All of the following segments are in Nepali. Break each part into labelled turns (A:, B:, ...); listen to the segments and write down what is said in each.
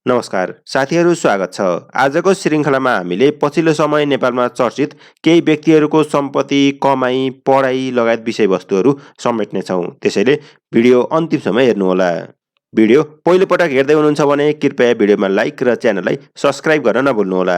A: नमस्कार साथीहरू, स्वागत छ। आजको श्रृङ्खलामा हामीले पछिल्लो समय नेपालमा चर्चित केही व्यक्तिहरूको सम्पत्ति, कमाई, पढाइ लगायत विषयवस्तुहरू समेट्नेछौँ। त्यसैले भिडियो अन्तिमसम्म हेर्नुहोला। भिडियो पहिलोपटक हेर्दै हुनुहुन्छ भने कृपया भिडियोमा लाइक र च्यानललाई सब्स्क्राइब गर्न नभुल्नुहोला।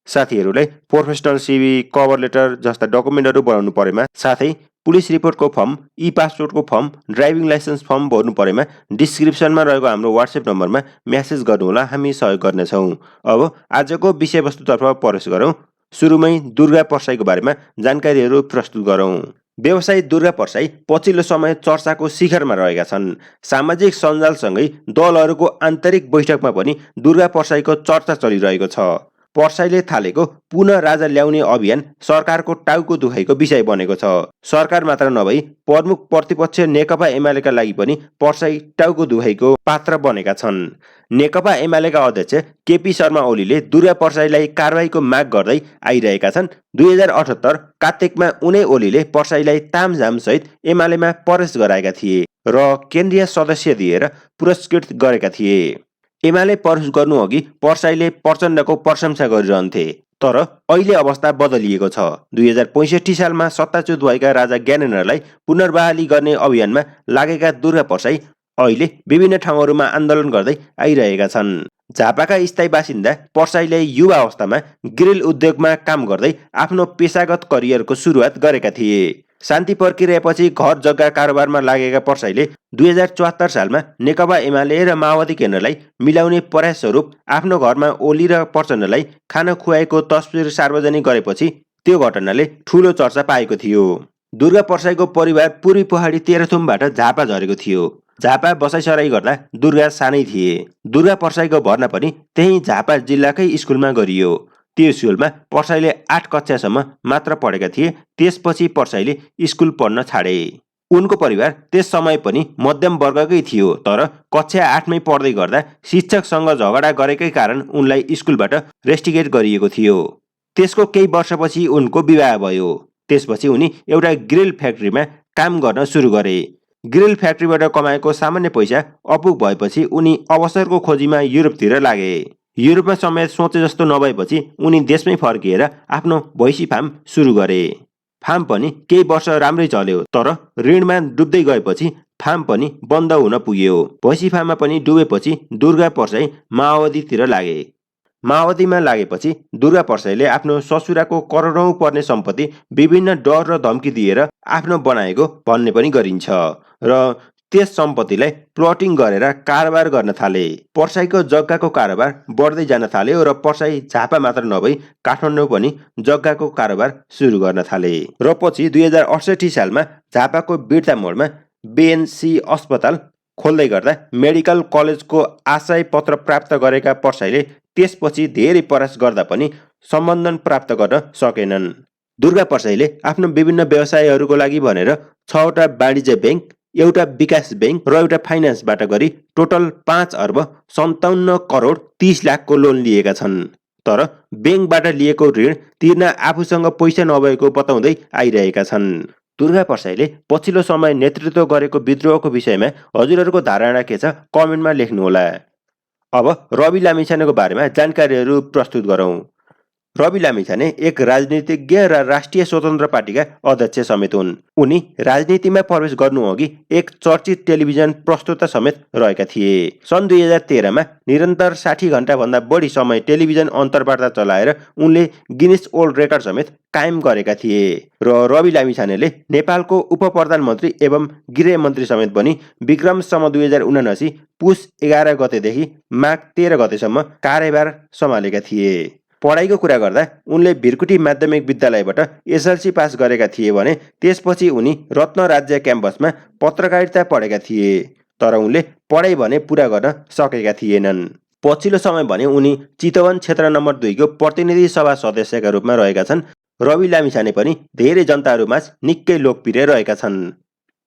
A: साथीहरूलाई प्रोफेसनल सिभी, कभर लेटर जस्ता डकुमेन्टहरू बनाउनु परेमा, साथै पुलिस रिपोर्टको फर्म, ई पासपोर्टको फर्म, ड्राइभिङ लाइसेन्स फर्म भर्नु परेमा डिस्क्रिप्सनमा रहेको हाम्रो WhatsApp नम्बरमा म्यासेज गर्नुहोला, हामी सहयोग गर्नेछौँ। अब आजको विषयवस्तुतर्फ प्रवेश गरौँ। सुरुमै दुर्गा परसाईको बारेमा जानकारीहरू प्रस्तुत गरौँ। व्यवसायी दुर्गा परसाई पछिल्लो समय चर्चाको शिखरमा रहेका छन्। सामाजिक सञ्जालसँगै दलहरूको आन्तरिक बैठकमा पनि दुर्गा परसाईको चर्चा चलिरहेको छ। परसाईले थालेको पुनः राजा ल्याउने अभियान सरकारको टाउको दुखाइको विषय बनेको छ। सरकार मात्र नभई प्रमुख प्रतिपक्ष नेकपा एमालेका लागि पनि परसाई टाउको दुखाइको पात्र बनेका छन्। नेकपा एमालेका अध्यक्ष केपी शर्मा ओलीले दुर्गा परसाईलाई कारबाहीको माग गर्दै आइरहेका छन्। 2078 कार्तिकमा उनै ओलीले परसाईलाई तामझाम सहित एमालेमा प्रवेश गराएका थिए र केन्द्रीय सदस्य दिएर पुरस्कृत गरेका थिए। एमाले प्रवेश गर्नु अघि परसाईले प्रचण्डको प्रशंसा गरिरहन्थे, तर अहिले अवस्था बदलिएको छ। 2065 सालमा सत्ताच्युत भएका राजा ज्ञानेन्द्रलाई पुनर्बहाली गर्ने अभियानमा लागेका दुर्गा परसाई अहिले विभिन्न ठाउँहरूमा आन्दोलन गर्दै आइरहेका छन्। झापाका स्थायी बासिन्दा परसाईले युवा अवस्थामा ग्रिल उद्योगमा काम गर्दै आफ्नो पेसागत करियरको सुरुवात गरेका थिए। शान्ति पर्खिरहेपछि घर जग्गा कारोबारमा लागेका परसाईले 2074 सालमा नेकपा एमाले र माओवादी केन्द्रलाई मिलाउने प्रयास स्वरूप आफ्नो घरमा ओली र प्रचण्डलाई खाना खुवाएको तस्बिर सार्वजनिक गरेपछि त्यो घटनाले ठूलो चर्चा पाएको थियो। दुर्गा परसाईको परिवार पूर्वी पहाडी तेह्रथुमबाट झापा झरेको थियो। झापा बसाइसराई गर्दा दुर्गा सानै थिए। दुर्गा परसाईको भर्ना पनि त्यही झापा जिल्लाकै स्कुलमा गरियो। त्यो स्कुलमा परसाईले 8 कक्षासम्म मात्र पढेका थिए। त्यसपछि परसाईले स्कुल पढ्न छाडे। उनको परिवार त्यस समय पनि मध्यम वर्गकै थियो, तर कक्षा 8 मै पढ्दै गर्दा शिक्षकसँग झगडा गरेकै कारण उनलाई स्कुलबाट रेस्टिकेट गरिएको थियो। त्यसको केही वर्षपछि उनको विवाह भयो। त्यसपछि उनी एउटा ग्रिल फ्याक्ट्रीमा काम गर्न सुरु गरे। ग्रिल फ्याक्ट्रीबाट कमाएको सामान्य पैसा अपुग भएपछि उनी अवसरको खोजीमा युरोपतिर लागे। युरोपमा समेत सोचे जस्तो नभएपछि उनी देशमै फर्किएर आफ्नो भैँसी फार्म सुरु गरे। फार्म पनि केही वर्ष राम्रै चल्यो, तर ऋणमा डुब्दै गएपछि फार्म पनि बन्द हुन पुग्यो। भैँसी फार्ममा पनि डुबेपछि दुर्गा परसाई माओवादीतिर लागे। माओवादीमा लागेपछि दुर्गा परसाईले आफ्नो ससुराको करोडौँ पर्ने सम्पत्ति विभिन्न डर र धम्की दिएर आफ्नो बनाएको भन्ने पनि गरिन्छ र त्यस सम्पत्तिलाई प्लटिङ गरेर कारोबार गर्न थाले। परसाईको जग्गाको कारोबार बढ्दै जान थाल्यो र परसाई झापा मात्र नभई काठमाडौँ पनि जग्गाको कारोबार सुरु गर्न थाले। र पछि 2068 सालमा झापाको बिर्ता मोडमा BNC अस्पताल खोल्दै गर्दा मेडिकल कलेजको आशय पत्र प्राप्त गरेका परसाईले त्यसपछि धेरै प्रयास गर्दा पनि सम्बन्धन प्राप्त गर्न सकेनन्। दुर्गा परसाईले आफ्नो विभिन्न व्यवसायहरूको लागि भनेर 6 वटा वाणिज्य ब्याङ्क, एउटा विकास ब्याङ्क र एउटा फाइनान्सबाट गरी टोटल 5 अर्ब 57 करोड 30 लाखको लोन लिएका छन्। तर ब्याङ्कबाट लिएको ऋण तिर्न आफूसँग पैसा नभएको बताउँदै आइरहेका छन्। दुर्गा परसाईले पछिल्लो समय नेतृत्व गरेको विद्रोहको विषयमा हजुरहरूको धारणा के छ? कमेन्टमा लेख्नुहोला। अब रवि लामिछानेको बारेमा जानकारीहरू प्रस्तुत गरौँ। रवि लामिछाने एक राजनीतिज्ञ र राष्ट्रिय स्वतन्त्र पार्टीका अध्यक्ष समेत हुन्। उनी राजनीतिमा प्रवेश गर्नु अघि एक चर्चित टेलिभिजन प्रस्तुता समेत रहेका थिए। सन् 2013 मा निरन्तर 60 घण्टाभन्दा बढी समय टेलिभिजन अन्तर्वार्ता चलाएर उनले गिनिस वर्ल्ड रेकर्ड समेत कायम गरेका थिए। र रवि लामिछानेले नेपालको उप प्रधानमन्त्री एवं गृहमन्त्री समेत बनी विक्रमसम्म 2079 पुस 11 गतेदेखि माघ 13 गतेसम्म कार्यभार सम्हालेका थिए। पढाइको कुरा गर्दा उनले भिरकुटी माध्यमिक विद्यालयबाट SLC पास गरेका थिए भने त्यसपछि उनी रत्न राज्य क्याम्पसमा पत्रकारिता पढेका थिए, तर उनले पढाइ भने पुरा गर्न सकेका थिएनन्। पछिल्लो समय भने उनी चितवन क्षेत्र नम्बर 2 को प्रतिनिधि सभा सदस्यका रूपमा रहेका छन्। रवि लामिछाने पनि धेरै जनताहरूमाझ निकै लोकप्रिय रहेका छन्।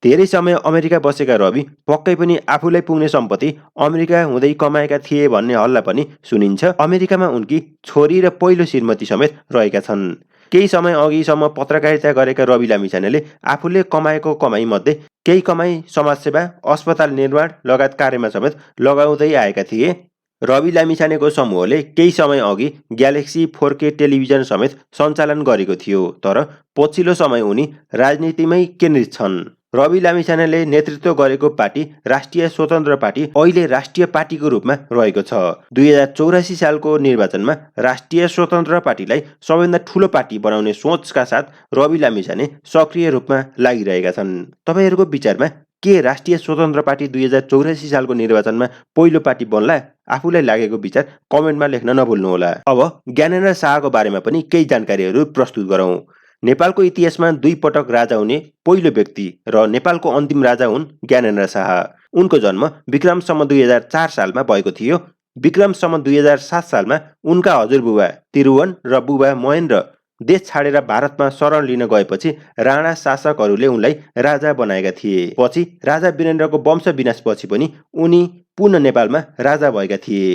A: धेरै समय अमेरिका बसेका रवि पक्कै पनि आफूलाई पुग्ने सम्पत्ति अमेरिका हुँदै कमाएका थिए भन्ने हल्ला पनि सुनिन्छ। अमेरिकामा उनकी छोरी र पहिलो श्रीमती समेत रहेका छन्। केही समय अघिसम्म पत्रकारिता गरेका रवि लामिछानेले आफूले कमाएको कमाई मध्ये केही कमाई समाजसेवा, अस्पताल निर्माण लगायत कार्यमा समेत लगाउँदै आएका थिए। रवि लामिछानेको समूहले केही समय अघि ग्यालेक्सी 4K टेलिभिजन समेत सञ्चालन गरेको थियो, तर पछिल्लो समय उनी राजनीतिमै केन्द्रित छन्। रवि लामिछानेले नेतृत्व गरेको पार्टी राष्ट्रिय स्वतन्त्र पार्टी अहिले राष्ट्रिय पार्टीको रूपमा रहेको छ। 2084 सालको निर्वाचनमा राष्ट्रिय स्वतन्त्र पार्टीलाई सबैभन्दा ठूलो पार्टी बनाउने सोचका साथ रवि लामिछाने सक्रिय रूपमा लागिरहेका छन्। तपाईहरूको विचारमा के राष्ट्रिय स्वतन्त्र पार्टी 2084 सालको निर्वाचनमा पहिलो पार्टी बन्ला? आफूलाई लागेको विचार कमेन्टमा लेख्न नभुल्नुहोला। अब ज्ञानेन्द्र शाहको बारेमा पनि केही जानकारीहरू प्रस्तुत गरौँ। नेपालको इतिहासमा 2 पटक राजा हुने पहिलो व्यक्ति र नेपालको अन्तिम राजा हुन् ज्ञानेन्द्र शाह। उनको जन्म विक्रम सम्वत 2004 सालमा भएको थियो। विक्रम सम्वत 2007 सालमा उनका हजुरबुबा तिरुवन र बुबा महेन्द्र देश छाडेर भारतमा शरण लिन गएपछि राणा शासकहरूले उनलाई राजा बनाएका थिए। पछि राजा वीरेन्द्रको वंश विनाशपछि पनि उनी पुनः नेपालमा राजा भएका थिए।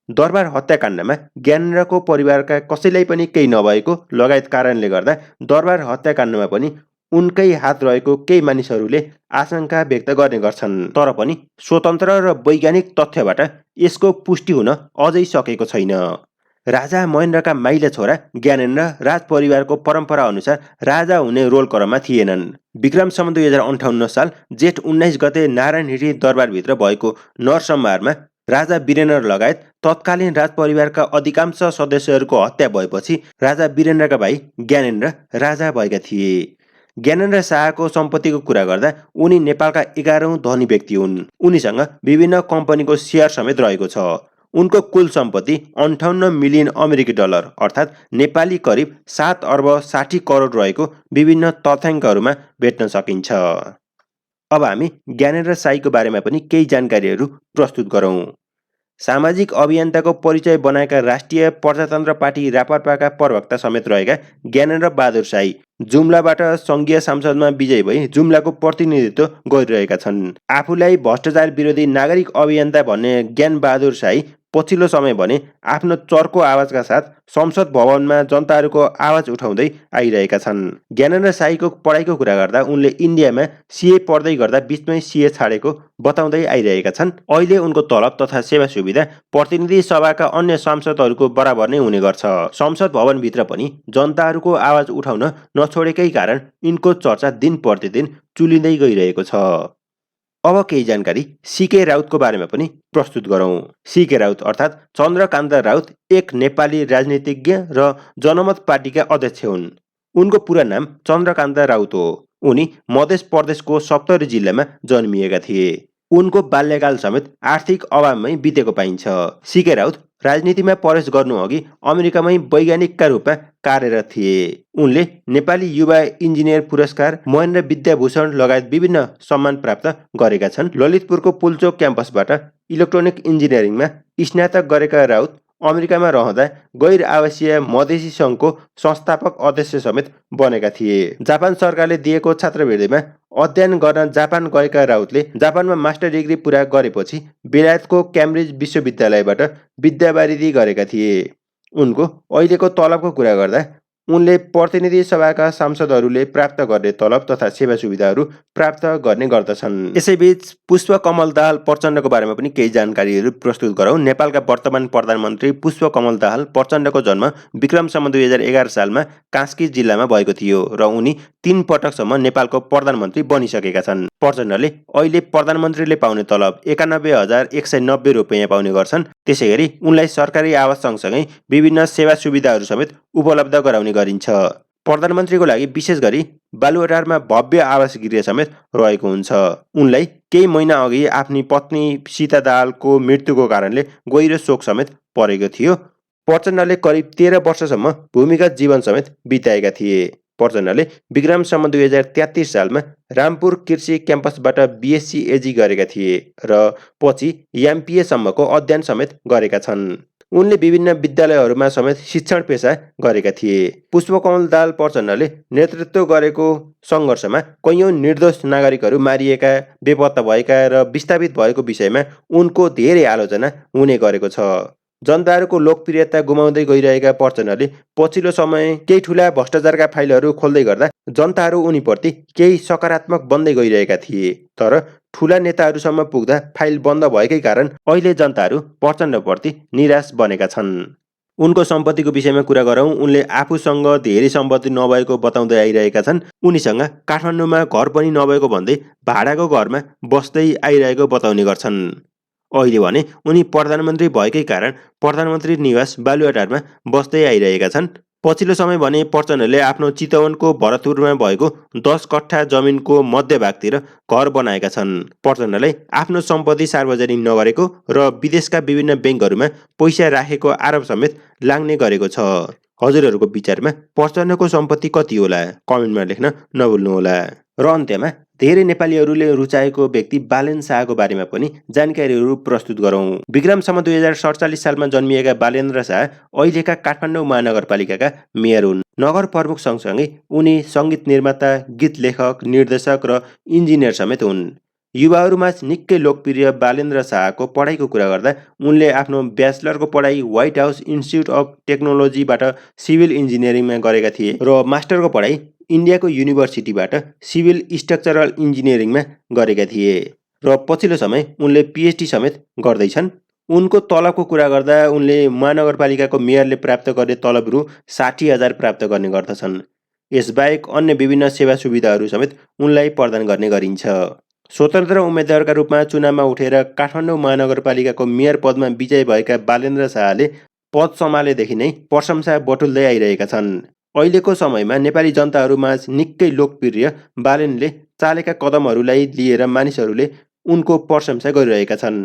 A: दरबार हत्याकाण्डमा ज्ञानेन्द्रको परिवारका कसैलाई पनि केही नभएको लगायत कारणले गर्दा दरबार हत्याकाण्डमा पनि उनकै हात रहेको केही मानिसहरूले आशंका व्यक्त गर्ने गर्छन्। तर पनि स्वतन्त्र र वैज्ञानिक तथ्यबाट यसको पुष्टि हुन अझै सकेको छैन। राजा महेन्द्रका माइला छोरा ज्ञानेन्द्र राजपरिवारको परम्परा अनुसार राजा हुने रोल क्रममा थिएनन्। विक्रम सम्वत 2058 साल जेठ 19 गते नारायण हिटी दरबारभित्र भएको नरसंहारमा राजा वीरेन्द्र लगायत तत्कालीन राजपरिवारका अधिकांश सदस्यहरूको हत्या भएपछि राजा वीरेन्द्रका भाइ ज्ञानेन्द्र राजा भएका थिए। ज्ञानेन्द्र शाहको सम्पत्तिको कुरा गर्दा उनी नेपालका 11औं धनी व्यक्ति हुन्। उनीसँग विभिन्न कम्पनीको सेयर समेत रहेको छ। उनको कुल सम्पत्ति 58 मिलियन अमेरिकी डलर अर्थात् नेपाली करिब 7 अर्ब 60 करोड रहेको विभिन्न तथ्याङ्कहरूमा भेट्न सकिन्छ। अब हामी ज्ञानेन्द्र शाहीको बारेमा पनि केही जानकारीहरू प्रस्तुत गरौँ। सामाजिक अभियन्ताको परिचय बनाएका राष्ट्रिय प्रजातन्त्र पार्टी रापरपाका प्रवक्ता समेत रहेका ज्ञानेन्द्र बहादुर शाही जुम्लाबाट सङ्घीय संसदमा विजयी भई जुम्लाको प्रतिनिधित्व गरिरहेका छन्। आफूलाई भ्रष्टाचार विरोधी नागरिक अभियन्ता भन्ने ज्ञान बहादुर शाही पछिल्लो समय भने आफ्नो चर्को आवाजका साथ संसद भवनमा जनताहरूको आवाज उठाउँदै आइरहेका छन्। ज्ञानेन्द्र शाहीको पढाइको कुरा गर्दा उनले इन्डियामा सीए पढ्दै गर्दा बीचमै सीए छाडेको बताउँदै आइरहेका छन्। अहिले उनको तलब तथा सेवा सुविधा प्रतिनिधि सभाका अन्य सांसदहरूको बराबर नै हुने गर्छ। संसद भवनभित्र पनि जनताहरूको आवाज उठाउन नछोडेकै कारण यिनको चर्चा दिन प्रतिदिन चुलिँदै गइरहेको छ। अब केही जानकारी सीके राउतको बारेमा पनि प्रस्तुत गरौँ। सीके राउत अर्थात् चन्द्रकान्त राउत एक नेपाली राजनीतिज्ञ र जनमत पार्टीका अध्यक्ष हुन्। उनको पुरा नाम चन्द्रकान्त राउत हो। उनी मध्य प्रदेशको सप्तरी जिल्लामा जन्मिएका थिए। उनको बाल्यकाल समेत आर्थिक अभावमै बितेको पाइन्छ। सीके राउत राजनीतिमा प्रवेश गर्नु अघि अमेरिकामै वैज्ञानिकका रूपमा कार्यरत थिए। उनले नेपाली युवा इन्जिनियर पुरस्कार, महेन्द्र विद्याभूषण लगायत विभिन्न सम्मान प्राप्त गरेका छन्। ललितपुरको पुल्चोक क्याम्पसबाट इलेक्ट्रोनिक इन्जिनियरिङमा स्नातक गरेका राउत अमेरिकामा रहँदा गैर आवासीय मधेसी सङ्घको संस्थापक अध्यक्ष समेत बनेका थिए। जापान सरकारले दिएको छात्रवृत्तिमा अध्ययन गर्न जापान गएका राउतले जापानमा मास्टर डिग्री पुरा गरेपछि बेलायतको क्याम्ब्रिज विश्वविद्यालयबाट विद्यावारिधि गरेका थिए। उनको अहिलेको तलबको कुरा गर्दा उनले प्रतिनिधि सभाका सांसदहरूले प्राप्त गर्ने तलब तथा सेवा सुविधाहरू प्राप्त गर्ने गर्दछन्। यसैबीच पुष्पकमल दाहाल प्रचण्डको बारेमा पनि केही जानकारीहरू प्रस्तुत गरौँ। नेपालका वर्तमान प्रधानमन्त्री पुष्पकमल दाहाल प्रचण्डको जन्म विक्रम सम्वत 2011 सालमा कास्की जिल्लामा भएको थियो र उनी 3 पटकसम्म नेपालको प्रधानमन्त्री बनिसकेका छन्। प्रचण्डले अहिले प्रधानमन्त्रीले पाउने तलब 91,190 रुपैयाँ पाउने गर्छन्। त्यसैगरी उनलाई सरकारी आवास सँगसँगै विभिन्न सेवा सुविधाहरू समेत उपलब्ध गराउने गरिन्छ। प्रधानमन्त्रीको लागि विशेष गरी बालुवाटारमा भव्य आवास गृह समेत रहेको हुन्छ। उनलाई केही महिना अघि आफ्नी पत्नी सीता दाहालको मृत्युको कारणले गहिरो शोक समेत परेको थियो। प्रचण्डले करिब 13 वर्षसम्म भूमिगत जीवन समेत बिताएका थिए। प्रचण्डले विक्रम सम्वत 2033 सालमा रामपुर कृषि क्याम्पसबाट बीएससी एजी गरेका थिए र पछि एमपीए सम्मको अध्ययन समेत गरेका छन्। उनले विभिन्न विद्यालयहरूमा समेत शिक्षण पेशा गरेका थिए। पुष्पकमल दाहाल प्रचण्डले नेतृत्व गरेको सङ्घर्षमा कैयौँ निर्दोष नागरिकहरू मारिएका, बेपत्ता भएका र विस्थापित भएको विषयमा उनको धेरै आलोचना हुने गरेको छ। जनताहरूको लोकप्रियता गुमाउँदै गइरहेका प्रचण्डले पछिल्लो समय केही ठूला भ्रष्टाचारका फाइलहरू खोल्दै गर्दा जनताहरू उनीप्रति केही सकारात्मक बन्दै गइरहेका थिए। तर ठूला नेताहरूसम्म पुग्दा फाइल बन्द भएकै कारण अहिले जनताहरू प्रचण्डप्रति निराश बनेका छन्। उनको सम्पत्तिको विषयमा कुरा गरौँ। उनले आफूसँग धेरै सम्पत्ति नभएको बताउँदै आइरहेका छन्। उनीसँग काठमाडौँमा घर पनि नभएको भन्दै भाडाको घरमा बस्दै आइरहेको बताउने गर्छन्। अहिले भने उनी प्रधानमन्त्री भएकै कारण प्रधानमन्त्री निवास बालुवाटारमा बस्दै आइरहेका छन्। पछिल्लो समय भने प्रचण्डले आफ्नो चितवनको भरतपुरमा भएको 10 कट्ठा जमिनको मध्यभागतिर घर बनाएका छन्। प्रचण्डले आफ्नो सम्पत्ति सार्वजनिक नगरेको र विदेशका विभिन्न ब्याङ्कहरूमा पैसा राखेको आरोप समेत लाग्ने गरेको छ। हजुरहरूको विचारमा प्रचण्डको सम्पत्ति कति होला? कमेन्टमा लेख्न नभुल्नुहोला। र अन्त्यमा धेरै नेपालीहरूले रुचाएको व्यक्ति बालेन शाहको बारेमा पनि जानकारीहरू प्रस्तुत गरौँ। विक्रम सम्वत 2047 सालमा जन्मिएका बालेन्द्र शाह अहिलेका काठमाडौँ महानगरपालिकाका मेयर हुन्। नगर प्रमुख सँगसँगै उनी सङ्गीत निर्माता, गीत लेखक, निर्देशक र इन्जिनियर समेत हुन्। युवाहरूमा निकै लोकप्रिय बालेन्द्र शाहको पढाइको कुरा गर्दा उनले आफ्नो ब्याचलरको पढाइ व्हाइट हाउस इन्स्टिच्युट अफ टेक्नोलोजीबाट सिभिल इन्जिनियरिङमा गरेका थिए र मास्टरको पढाइ इन्डियाको युनिभर्सिटीबाट सिभिल स्ट्रक्चरल इन्जिनियरिङमा गरेका थिए र पछिल्लो समय उनले पिएचडी समेत गर्दैछन्। उनको तलबको कुरा गर्दा उनले महानगरपालिकाको मेयरले प्राप्त गर्ने तलब रु 60,000 प्राप्त गर्ने गर्दछन्। यसबाहेक अन्य विभिन्न सेवा सुविधाहरू समेत उनलाई प्रदान गर्ने गरिन्छ। स्वतन्त्र उम्मेद्वारका रूपमा चुनावमा उठेर काठमाडौँ महानगरपालिकाको मेयर पदमा विजयी भएका बालेन्द्र शाहले पद सम्हालेदेखि नै प्रशंसा बटुल्दै आइरहेका छन्। अहिलेको समयमा नेपाली जनताहरूमाझ निकै लोकप्रिय बालेनले चालेका कदमहरूलाई लिएर मानिसहरूले उनको प्रशंसा गरिरहेका छन्।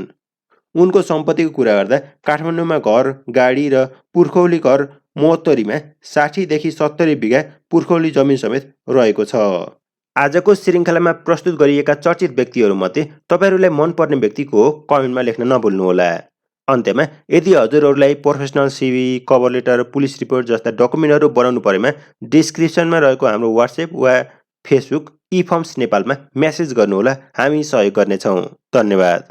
A: उनको सम्पत्तिको कुरा गर्दा काठमाडौँमा घर, गाडी र पुर्खौली घर महोत्तरीमा 60 देखि 70 बिघा पुर्खौली जमिन समेत रहेको छ। आजको श्रृङ्खलामा प्रस्तुत गरिएका चर्चित व्यक्तिहरूमध्ये तपाईँहरूलाई मनपर्ने व्यक्ति को हो? कमेन्टमा लेख्न नभुल्नुहोला। अन्त्यमा यदि हजुरहरूलाई professional CV, cover letter, police report जस्ता डकुमेन्टहरू बनाउनु परेमा डिस्क्रिप्सनमा रहेको हाम्रो वाट्सएप वा फेसबुक ई फर्म्स नेपालमा मेसेज गर्नुहोला। हामी सहयोग गर्नेछौँ। धन्यवाद।